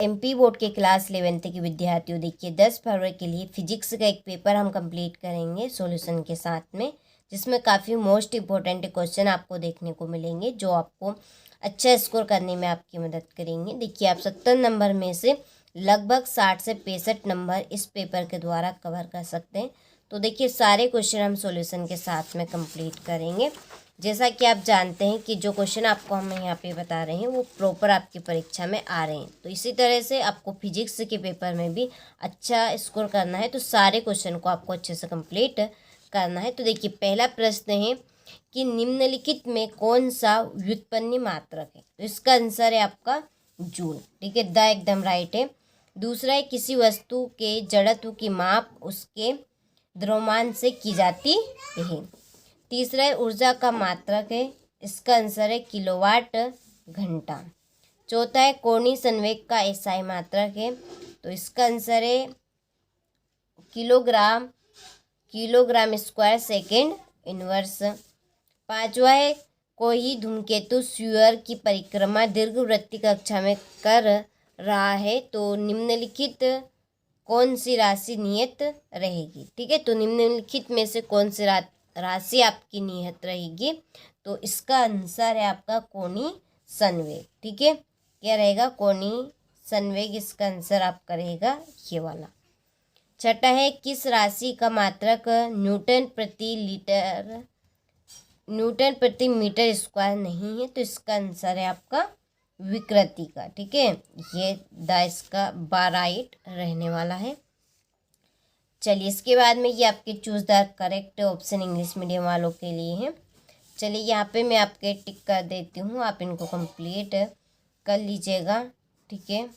MP board के class 11th के विद्यार्थियों, देखिए 10 फरवरी के लिए फिजिक्स का एक पेपर हम कंप्लीट करेंगे सॉल्यूशन के साथ में, जिसमें काफ़ी मोस्ट इम्पोर्टेंट क्वेश्चन आपको देखने को मिलेंगे जो आपको अच्छा स्कोर करने में आपकी मदद करेंगे। देखिए आप 70 नंबर में से लगभग 60 से 65 नंबर इस पेपर के द्वारा कवर कर सकते हैं। तो देखिए सारे क्वेश्चन हम सॉल्यूशन के साथ में कंप्लीट करेंगे। जैसा कि आप जानते हैं कि जो क्वेश्चन आपको हम यहाँ पे बता रहे हैं वो प्रॉपर आपकी परीक्षा में आ रहे हैं, तो इसी तरह से आपको फिजिक्स के पेपर में भी अच्छा स्कोर करना है, तो सारे क्वेश्चन को आपको अच्छे से कंप्लीट करना है। तो देखिए पहला प्रश्न है कि निम्नलिखित में कौन सा व्युत्पन्न मात्रक है, तो इसका आंसर है आपका जूल। ठीक है, द एकदम राइट है। दूसरा है किसी वस्तु के जड़त्व की माप उसके द्रव्यमान से की जाती है। तीसरा है ऊर्जा का मात्रक है, इसका आंसर है किलोवाट घंटा। चौथा है कोणीय संवेग का एसआई मात्रक है, तो इसका आंसर है किलोग्राम स्क्वायर सेकेंड इनवर्स। पांचवा है कोई धूमकेतु सूर्य की परिक्रमा दीर्घवृत्तीय कक्षा में कर रहा है, तो निम्नलिखित कौन सी राशि नियत रहेगी। ठीक है, तो निम्नलिखित में से कौन सी राशि आपकी नियत रहेगी, तो इसका आंसर है आपका कोणीय संवेग। ठीक है, क्या रहेगा, कोणीय संवेग इसका आंसर आपका रहेगा ये वाला। छठा है किस राशि का मात्रक न्यूटन प्रति मीटर स्क्वायर नहीं है, तो इसका आंसर है आपका विकृति का। ठीक है, ये इसका राइट रहने वाला है। चलिए इसके बाद में ये आपके choose the correct option English medium वालों के लिए है। चलिए यहाँ पे मैं आपके टिक कर देती हूँ, आप इनको कंप्लीट कर लीजिएगा। ठीक है,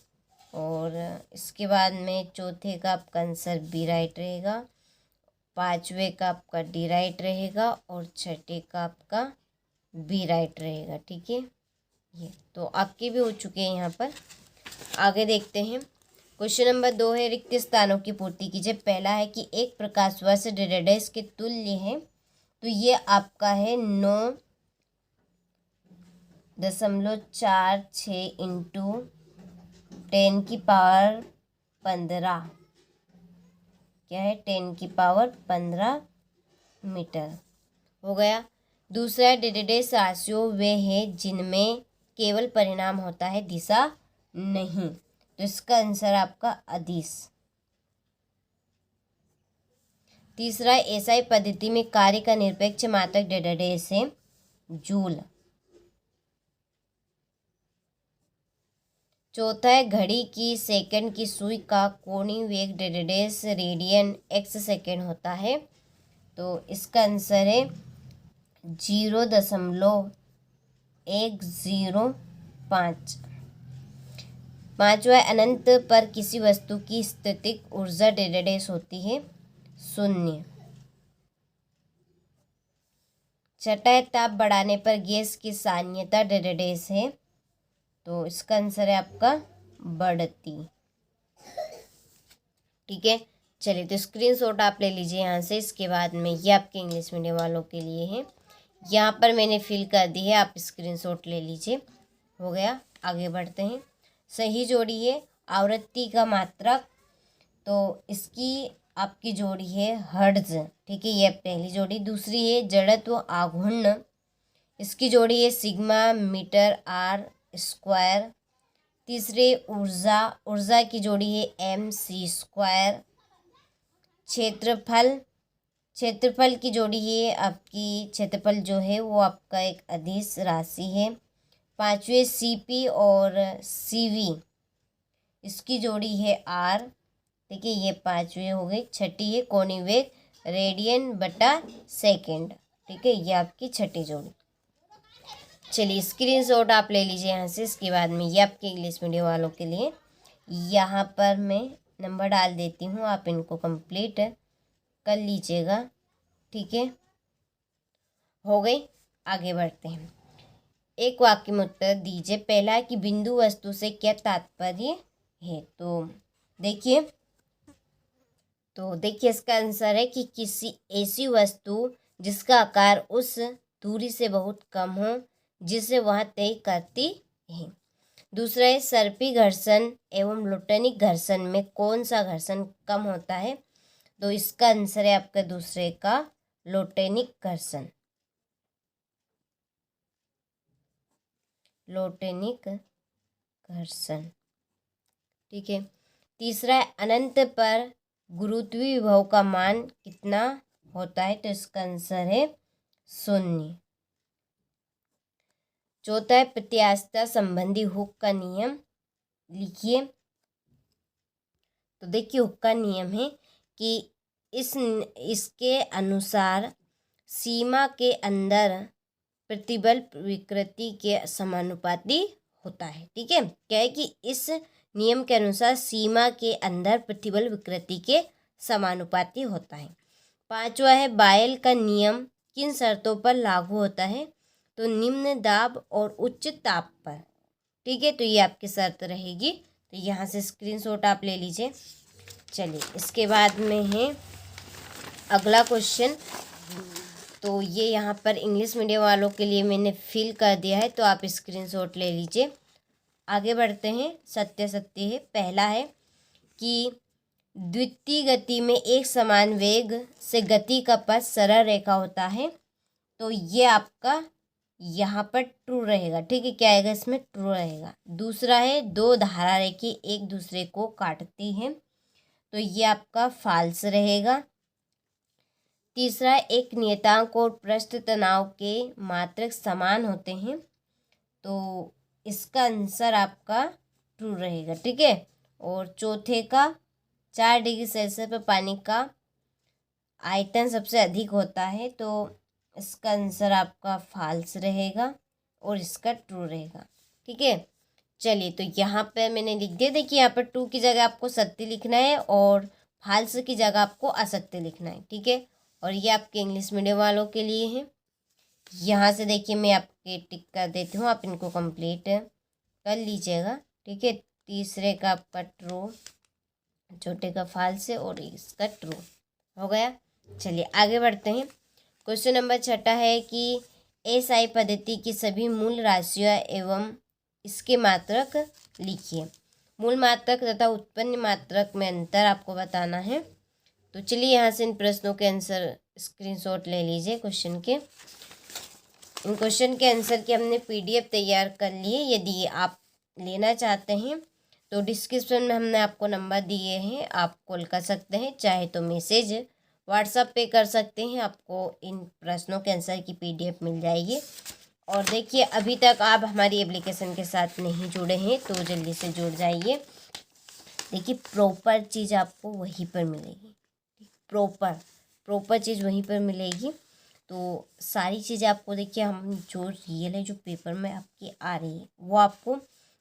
और इसके बाद में चौथे का आपका आंसर बी राइट रहेगा, पांचवे का आपका डी राइट रहेगा और छठे का आपका बी राइट रहेगा। ठीक है, ये तो आपके भी हो चुके हैं। यहाँ पर आगे देखते हैं। क्वेश्चन नंबर 2 है रिक्त स्थानों की पूर्ति कीजिए। पहला है कि एक प्रकाश वर्ष डेडेस के तुल्य है, तो ये आपका है 9.46 इंटू 10⁻15। क्या है, 10⁻15 मीटर हो गया। दूसरा डेडेस राशियों वे है जिनमें केवल परिणाम होता है, दिशा नहीं, तो इसका आंसर आपका अदिश। तीसरा एसआई पद्धति में कार्य का निरपेक्ष मात्रक डेडेस है, जूल। चौथा है घड़ी की सेकंड की सुई का कोणीय वेग डेडेस रेडियन x सेकेंड होता है, तो इसका आंसर है 0.105। पांचवा अनंत पर किसी वस्तु की स्थितिक ऊर्जा डेडेस होती है, 0। छठा है ताप बढ़ाने पर गैस की साम्यता डेडेस है, तो इसका आंसर है आपका बढ़ती। ठीक है, चलिए तो स्क्रीनशॉट आप ले लीजिए यहाँ से। इसके बाद में ये आपके इंग्लिश मीडियम वालों के लिए है, यहाँ पर मैंने फिल कर दी है, आप स्क्रीनशॉट ले लीजिए। हो गया, आगे बढ़ते हैं। सही जोड़ी है आवृत्ति का मात्रक, तो इसकी आपकी जोड़ी है हर्ट्ज। ठीक है, ये पहली जोड़ी। दूसरी है जड़त्व आघूर्ण, इसकी जोड़ी है सिग्मा मीटर आर स्क्वायर। तीसरे ऊर्जा की जोड़ी है mc²। क्षेत्रफल की जोड़ी है आपकी, क्षेत्रफल जो है वो आपका एक अदिश राशि है। पांचवे cp और cv, इसकी जोड़ी है r। ठीक है, ये पांचवे हो गए। छठी है कोणीय वेग रेडियन/सेकेंड। ठीक है, ये आपकी छठी जोड़ी। चलिए स्क्रीनशॉट आप ले लीजिए यहाँ से। इसके बाद में ये आपके इंग्लिश मीडियम वालों के लिए, यहाँ पर मैं नंबर डाल देती हूँ, आप इनको कंप्लीट कर लीजिएगा। ठीक है, हो गई, आगे बढ़ते हैं। एक वाक्य में उत्तर दीजिए। पहला कि बिंदु वस्तु से क्या तात्पर्य है, तो देखिए इसका आंसर है कि किसी ऐसी वस्तु जिसका आकार उस दूरी से बहुत कम हो जिसे वह तय करती है। दूसरा है सर्पी घर्षण एवं लोटनिक घर्षण में कौन सा घर्षण कम होता है? तो इसका आंसर है आपका दूसरे का लोटनिक घर्षण। लोटनिक घर्षण, ठीक है। तीसरा है अनंत पर गुरुत्वीय विभव का मान कितना होता है? तो इसका आंसर है 0। चौथा है प्रत्यास्थता संबंधी हुक का नियम लिखिए। तो देखिए हुक का नियम है कि इसके अनुसार सीमा के अंदर प्रतिबल विकृति के समानुपाती होता है, ठीक है। क्या है कि इस नियम के अनुसार सीमा के अंदर प्रतिबल विकृति के समानुपाती होता है। पांचवा है बायल का नियम किन शर्तों पर लागू होता है? तो निम्न दाब और उच्च ताप पर, ठीक है। तो ये आपकी शर्त रहेगी। तो यहाँ से स्क्रीनशॉट आप ले लीजिए। चलिए इसके बाद में है अगला क्वेश्चन। तो ये यहाँ पर इंग्लिश मीडियम वालों के लिए मैंने फिल कर दिया है, तो आप स्क्रीनशॉट ले लीजिए। आगे बढ़ते हैं। सत्य सत्य है। पहला है कि द्वितीय गति में एक समान वेग से गति का पथ सरल रेखा होता है। तो ये आपका यहाँ पर ट्रू रहेगा, ठीक है। क्या आएगा इसमें? ट्रू रहेगा। दूसरा है दो धारा रेखी एक दूसरे को काटती हैं। तो ये आपका फाल्स रहेगा। तीसरा एक नियतांक और पृष्ठ तनाव के मात्रक समान होते हैं। तो इसका आंसर आपका ट्रू रहेगा, ठीक है। और चौथे का 4 डिग्री सेल्सियस पर पानी का आयतन सबसे अधिक होता है। तो इसका आंसर आपका फाल्स रहेगा और इसका ट्रू रहेगा, ठीक है। चलिए तो यहाँ पे मैंने लिख दिया। देखिए यहाँ पर ट्रू की जगह आपको सत्य लिखना है और फाल्स की जगह आपको असत्य लिखना है, ठीक है। और ये आपके इंग्लिश मीडियम वालों के लिए है। यहाँ से देखिए मैं आपके टिक कर देती हूँ, आप इनको कंप्लीट कर लीजिएगा, ठीक है। तीसरे का आपका ट्रू, छोटे का फाल्स है और इसका ट्रू हो गया। चलिए आगे बढ़ते हैं। क्वेश्चन नंबर 6 है कि एसआई पद्धति की सभी मूल राशियाँ एवं इसके मात्रक लिखिए। मूल मात्रक तथा उत्पन्न मात्रक में अंतर आपको बताना है। तो चलिए यहाँ से इन प्रश्नों के आंसर स्क्रीनशॉट ले लीजिए। क्वेश्चन के इन क्वेश्चन के आंसर की हमने पीडीएफ तैयार कर ली है। यदि आप लेना चाहते हैं तो डिस्क्रिप्शन में हमने आपको नंबर दिए हैं, आप कॉल कर सकते हैं, चाहे तो मैसेज व्हाट्सएप पे कर सकते हैं। आपको इन प्रश्नों के आंसर की पीडीएफ मिल जाएगी। और देखिए अभी तक आप हमारी एप्लीकेशन के साथ नहीं जुड़े हैं तो जल्दी से जुड़ जाइए। देखिए प्रॉपर चीज़ आपको वहीं पर मिलेगी, प्रॉपर चीज़ वहीं पर मिलेगी। तो सारी चीज़ें आपको देखिए हम जो रियल है जो पेपर में आपकी आ रही है वो आपको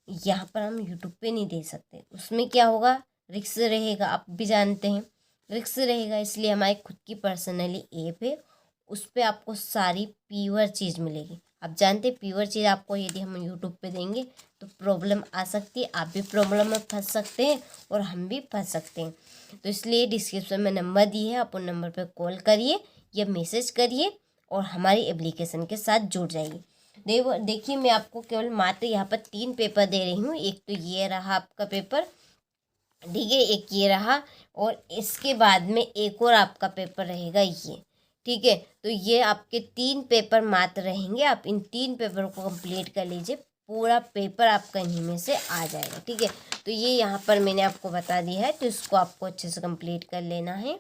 यहाँ पर हम यूट्यूब पे नहीं दे सकते। उसमें क्या होगा, रिस्क रहेगा, आप भी जानते हैं रिस्क रहेगा। इसलिए हमारी खुद की पर्सनली ऐप है, उस पर आपको सारी प्योर चीज़ मिलेगी। आप जानते हैं प्योर चीज़ आपको यदि हम यूट्यूब पे देंगे तो प्रॉब्लम आ सकती है, आप भी प्रॉब्लम में फंस सकते हैं और हम भी फंस सकते हैं। तो इसलिए डिस्क्रिप्शन में नंबर दी है, आप उन नंबर पर कॉल करिए या मैसेज करिए और हमारी एप्लीकेशन के साथ जुड़ जाइए। देखिए मैं आपको केवल मात्र यहाँ पर 3 पेपर दे रही हूँ। एक तो ये रहा आपका पेपर, ठीक है, एक ये रहा और इसके बाद में एक और आपका पेपर रहेगा ये, ठीक है। तो ये आपके 3 पेपर मात्र रहेंगे। आप इन 3 पेपर को कंप्लीट कर लीजिए, पूरा पेपर आपका इन्हीं में से आ जाएगा, ठीक है। तो ये यहाँ पर मैंने आपको बता दिया है, तो इसको आपको अच्छे से कंप्लीट कर लेना है,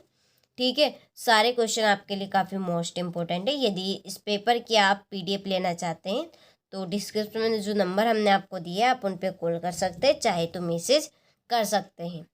ठीक है। सारे क्वेश्चन आपके लिए काफ़ी मोस्ट इम्पोर्टेंट है। यदि इस पेपर की आप पीडीएफ लेना चाहते हैं तो डिस्क्रिप्शन में जो नंबर हमने आपको दिया है आप उन पर कॉल कर सकते हैं, चाहे तो मैसेज कर सकते हैं।